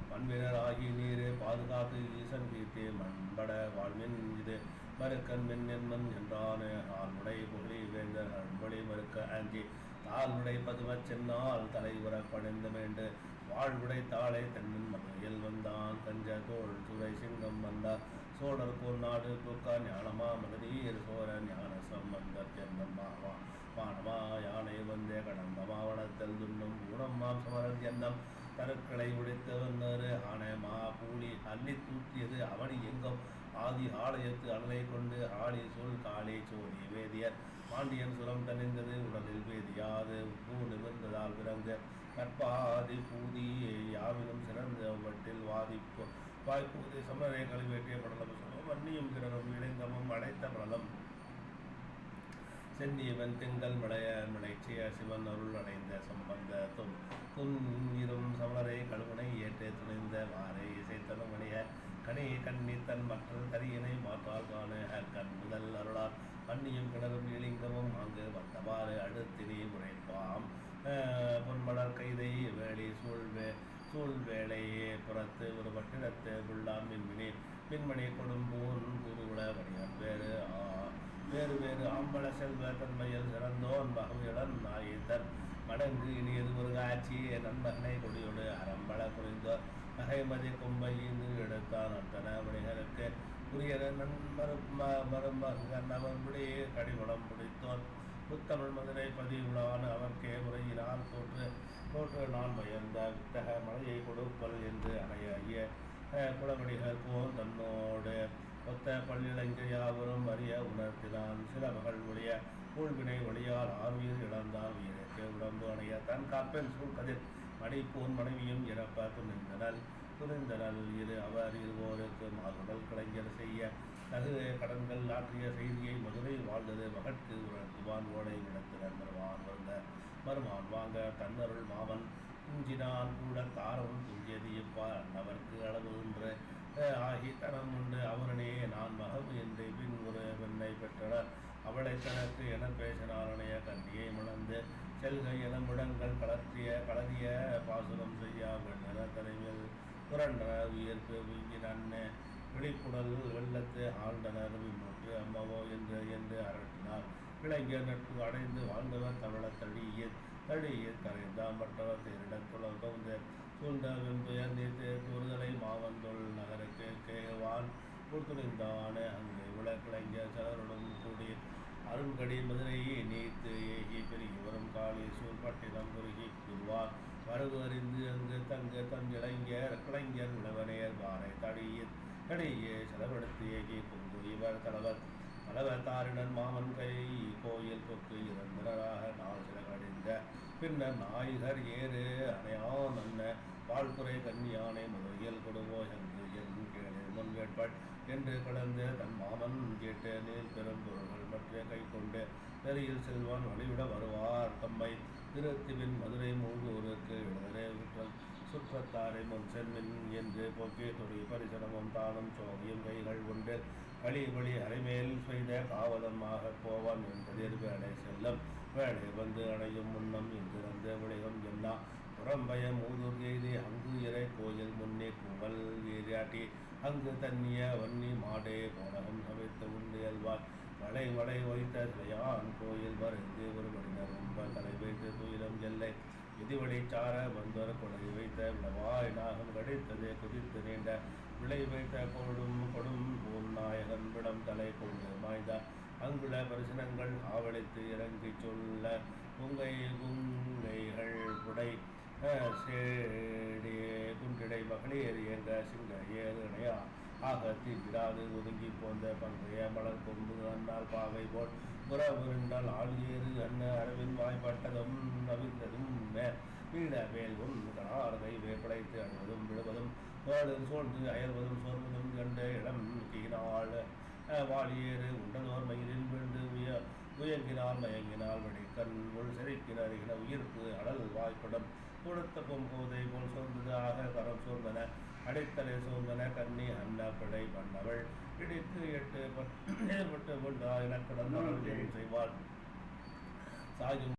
மண்வினராகி நீரே பாதுகாத்து ஈசன் கீர்த்தி மண்பட வாழ்மின் இது மறுக்கன் மின் என்றான் ஆள்முடை புகழி வேந்தர் அன்பொழி மறுக்க அஞ்சி தாழ்வுடை பதுமச் சென்னால் தலைவர பணிந்து மேண்டு வாழ்வுடை தாளை தென்னன் மதுரையில் வந்தான் கஞ்ச தோல் சுரை சிங்கம் வந்தார் சோழர் போல் நாடு தூக்கா ஞானமா மதுநீர் சோர ஞான சம்பந்தர் தென்னன் மாவா பானமா யானை வந்தே கடந்த மாவனத்தில் துண்ணும் ஊனம்மாம் சமரன் எண்ணம் தருக்களை உடைத்து வந்தாரு ஆனையமா பூலி அள்ளி தூக்கியது அவனி எங்கும் ஆதி ஆலயத்து அனலை கொண்டு ஆடி சொல் காளி சோதி வேதியர் பாண்டியன் சுரம் தணிந்தது உடலில் வேதியாது பூ நிமிர்ந்ததால் விரங்க கற்பாதி பூதி யாவிலும் சிறந்த வட்டில் வாதிப்பு வாய்ப்பூதி சமரை கழிவேற்றிய படலம் வன்னியும் கிரகம் இளைங்கமும் அடைத்த படலம் சென்னியவன் திங்கள் மிளைச்சிய சிவன் அருள் அடைந்த சம்பந்தத்தும் துன்னிரும் சமரை கழுவனை ஏற்று துணிந்த வாரை இசைத்தனும் மணிய கனி கண்ணித்தன் மற்ற தரியனை மாற்றால் காண கண் முதல் அருளால் வன்னியும் கிணறும் இலிங்கமும் அங்கு வந்தவாறு அடுத்தினி உரைப்பாம் பொன்மலர் கைதை வேலி சூழ்வேளையே புறத்து ஒரு பட்டினத்து புள்ளான் மின்மணி கொடும்பூன் குருகுல வணிகன் வேறு ஆம்பள செல்வ தன்மையில் சிறந்தோன் பகுதியுடன் நாயித்தன் மடங்கு இனியது ஒரு காட்சி நண்பகனை கொடியோடு அறம்பள குறிந்தோர் நகைமதி கொம்பை ஈந்து எடுத்தான் அத்தன மணிகருக்கு உரிய மருமகன் அவன்படி கடிகுளம் பிடித்தோன் புத்தமிழ் மதுரை பதிவுளான் அவர்க்கே முறையினால் தோற்று நான் பயந்த வித்தக மலையை கொடுப்பல் என்று அணைய குளமடிகள் போன் தன்னோடு ஒத்த பள்ளிளைஞர் அறிய உணர்த்தினான் சில மகள் ஒழிய கூழ்வினை ஒளியால் ஆர்வீர் இழந்தான் உயிருக்கு உடம்பு அணைய தன் காப்பெண் சூழ்கதிர் மணிப்போன் மனைவியும் இறப்ப துணிந்தனல் இரு அவர் இருவோருக்கு மாறுடல் கலைஞர் செய்ய தகு கடன்கள் ஆற்றிய செய்தியை மதுரை வாழ்ந்தது மகற்கு உணர்த்துவான் ஓடை விடத்தினர் மருமான் வாங்க தன்னருள் மாமன் துஞ்சினான் கூட தாரவும் துஞ்சியது இப்பார் அன்னவர்க்கு அளவு என்று ஆகி தனம் உண்டு அவரனே நான் மகவு என்று பின் ஒரு பெண்ணை பெற்றனர் அவளை தனக்கு என பேசினாரனைய கன்னியை மணந்து செல்க என முடங்கள் களதிய பாசுரம் செய்யா வெண்ணன தலைமையில் புரண்டனர் உயிர்ப்பு வீங்கினன் விழிப்புடல் வெள்ளத்து ஆண்டனர் விமுற்று அம்மவோ என்று அரட்டினார் இளைஞர் நட்பு அடைந்து வாழ்ந்தவர் தமிழ தடிய கரைந்தாம் மற்றவர் தேரிடம் துளர்ந்த சூழ்ந்த வெம்புயர் நீர்த்து கூறுதலை மாவந்தொள் நகருக்கு கேவான் கொடுத்துணிந்தான அங்கே விளக்கிளைஞர் சிலருடன் கூடி அருண்கடி மதுரையை நீத்து ஏகி பெருகி வரும் காளி சூழ்பட்டினம் குறுகி கூறுவார் வரவு அறிந்து அங்கு தங்கு தன் கலைஞர் விளவனையர் வாரை தடியே செலவெடுத்து ஏகி பொங்கு இவர் தலைவர் தாரினர் மாமன் கை கோயில் கொக்கு இறந்தனராக நாள் சில கடிந்த பின்னர் நாயகர் ஏறு அணையான் அன்ன வாழ்புரை கன்னியானை மதுரையில் கொடுவோ என்று என் கேளு முன் கேட்பாள் என்று கலந்து தன் மாமன் கேட்டு நீர் பெரும் பொருள்கள் மற்ற கை கொண்டு நெறியில் செல்வான் வழிவிட வருவார் தம்மை திருத்திவின் மதுரை மூழ்கூருக்கு இடரே விற்றல் சுற்றத்தாரை முன் சென்மின் என்று போக்கி தொடி பரிசனமும் தானும் சோகியும் கைகள் கொண்டு வழி அரைமேல் செய்த காவலமாக போவான் என்பதில் வேலை செல்லும் வேலை வந்து அணையும் முன்னம் இங்கிருந்த விளையும் என்ன புறம்பயம் ஊதூர் எய்தி அங்கு இறை கோயில் முன்னே குவல் ஏரியாட்டி அங்கு தண்ணிய வன்னி மாடே போனகம் சமைத்து உண்டு எல்வான் வளை வைத்த சிலையான் கோயில் வருந்து ஒரு மனிதர் ரொம்ப தலை வைத்து துயிலும் எல்லை விதிவழி சார வந்தோர் கொடை வைத்த விளவாய் நாகம் கடித்ததே குதித்து நீண்ட விளை வைத்த கொடும் பூன் நாயகன் விடம் தலை கொண்டு மாய்ந்த அங்குள்ள பரிசனங்கள் ஆவலித்து இறங்கி சொல்ல குங்கைகள் புடை சேடியே குன்றிடை மகளிர் எங்க சிங்க ஏறு இணையா ஆக தீவிடாது ஒதுங்கி போந்த பங்கைய மலர் கொம்பு அன்னால் பாவை போல் புறவிருந்தால் ஆள் ஏறு அன்ன அரவின் வாய்ப்பட்டதும் நவிந்ததும் வீட மேல் கணாரதை வேப்படைத்து அழுவதும் விழுவதும் சோழ்ந்து அயர்வதும் சோர்வதும் கண்ட இடம் கீழாள் வாழியேறு உண்டதோர் மயிலில் விழுந்து உயங்கினால் மயங்கினால் வெடிக்கண் உள் செறிக்கினர் இன உயிர்ப்பு அடல் வாய்ப்படம் கொடுத்த பொம்போதை போல் சோர்ந்தது ஆக கரம் சோர்ந்தன அடைத்தலை சோர்ந்தன கண்ணி அன்ன பிழை பண்ணவள் பிடித்து எட்டு ஏற்பட்டு கொண்டா என கடந்தவள் செய்வாள் சாயும்